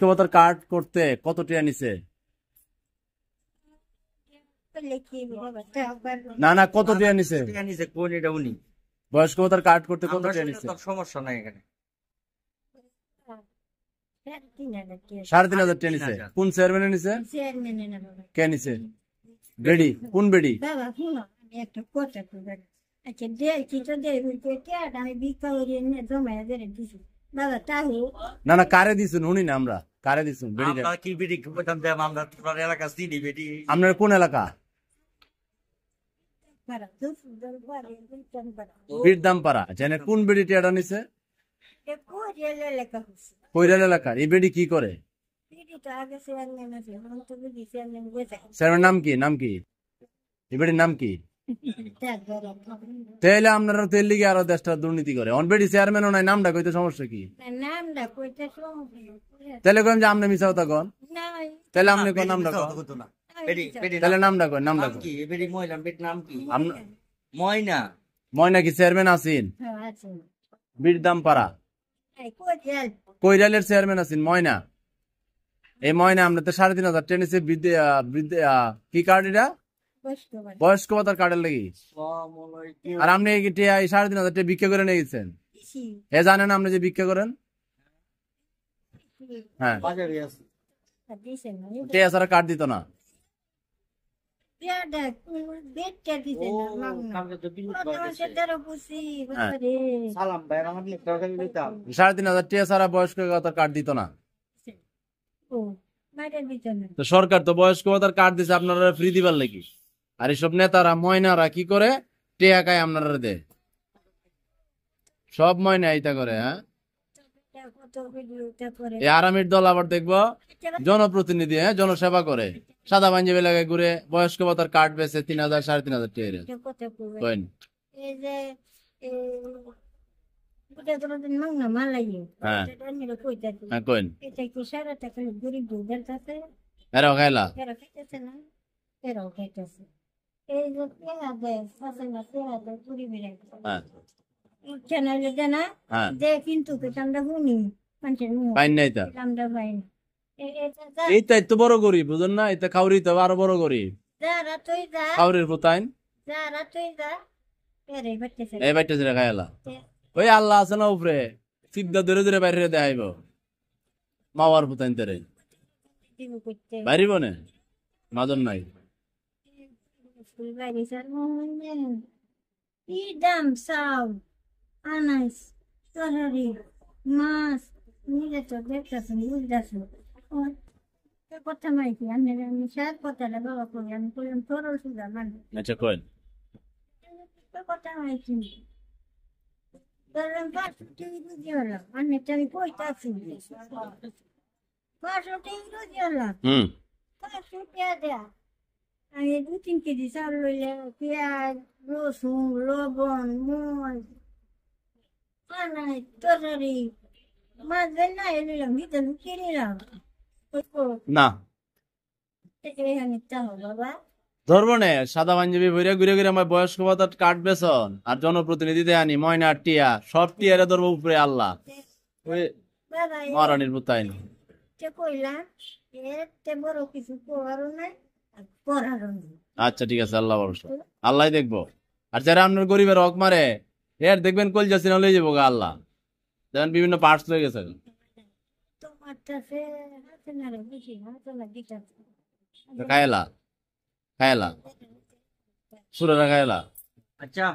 ভাতার কার্ড করতে কত টাকা নিছে? না না, কত টাকা নিছে? কোন এটা উনি বয়স্ক ভাতার কার্ড করতে কত টাকা নিছে? সমস্যা নাই এখানে। 3,500 টাকা নিছে। কোন চেয়ারম্যানে নিছে? কে নিছে? বেডি? কোন বেডি? একটা কথা আচ্ছা আমি ভিক্ষা করে জমা দিছি বাবা তাহলে। না না, কারে দিছুন শুনি না আমরা, কারে দিছুন? বেডি কি বেডি কইতাম দেব আমরা তোমার এলাকা চিনি বেডি। আপনার কোন এলাকা? বীরদামপাড়া। জানেন কোন বেডি টিয়াটা নিছে? কৈরাল এলাকার। এই বেডি কি করে? স্যারের নাম কি? নাম কি এই বেডির নাম কি? তাহলে আপনারা তেল লিগে আরো দেশটা দুর্নীতি করে। অনবেডি চেয়ারম্যানও নাই, নামটা কইতে সমস্যা কি? তাহলে কইম যে আপনি মিছা কথা কন। তাহলে আপনি কোন নামটা কন? তাহলে নামটা কন, নামটা কন। কি বেডি মহিলা বেড নাম কি? ময়না। ময়না কি চেয়ারম্যান আছেন? বীরদামপাড়া কৈরালের চেয়ারম্যান আছেন ময়না। এই ময়না আপনার 3,500 টেনিসে কি কার্ড এটা? বয়স্ক ভাতার কার্ডের লাগি। আর আপনি 3,500 টাকা ভিক্ষা করে নিয়ে গেছেন। হে জানেন আপনি যে ভিক্ষা করেন? হ্যাঁ, সারা কার্ড দিত না। বয়স্ক ভাতার কার্ড দিত না। তো সরকার তো বয়স্ক ভাতার কার্ড দিছে আপনারা ফ্রি দিবার লাগি। আর এইসব নেতারা ময়নারা কি করে? টেয়া খায় আপনারা দে। সব ময়না এইটা করে। হ্যাঁ, এই আরামের দল আবার দেখবো জনপ্রতিনিধি, হ্যাঁ, জনসেবা করে, সাদা পাঞ্জাবি এলাকায় ঘুরে বয়স্ক ভাতার কার্ড বেচে 3,000 3,500 এইটাই তো বড় গরিব, বুঝুন না? এটা খাউরি তো আরো বড় গরিব। খাউরির পুতাইন এই বাইটা ছেড়ে খাইলা। ওই আল্লাহ আছে না উপরে, সিদ্ধা ধরে ধরে বাইরে দেখাইব মাওয়ার পুতাইন তেরে বাইরিব না, মাজন নাই। দাম চাউল আনাজ তরকারি মাছ নিজে তো দেখতেছেন বুঝতেছেন কথা মাইকি আমি সাত কথাটা বাবা করি আমি করলাম সরল সুদা মানে। আচ্ছা কইন কথা মাইকি ধরলাম 500 টাকা রুজি হলাম অনেকটা আমি কইতাছি 500 টাকা রুজি হলাম 500 টাকা দেয়া আমি 2-3 কেজি চাউল লইলে পেঁয়াজ রসুন লবণ মরিচ আনাজ তরকারি মাছ না এলাম ভিতরে লুকিয়ে নিলাম না বাবা ধরবো না। সাদা পাঞ্জাবি ভরে ঘুরে ঘুরে আমার বয়স্ক ভাতার কার্ড বেচন আর জনপ্রতিনিধি দেয়ানি ময়না টিয়া সব টিয়ারে ধরবো উপরে আল্লাহ মারানির পুতাইন কইলাম বড় কিছু পড়ারও নাই আর পড়ারও নাই। আচ্ছা ঠিক আছে, আল্লাহ ভরসা, আল্লাহ দেখবো। আর যারা আপনার গরিবের হক মারে এর দেখবেন কলজা সিনা লয়ে যাবো গা আল্লাহ। যেমন বিভিন্ন পার্টস লয়ে গেছে। খায়লা খায়লা সুরেরা খায়লা। আচ্ছা।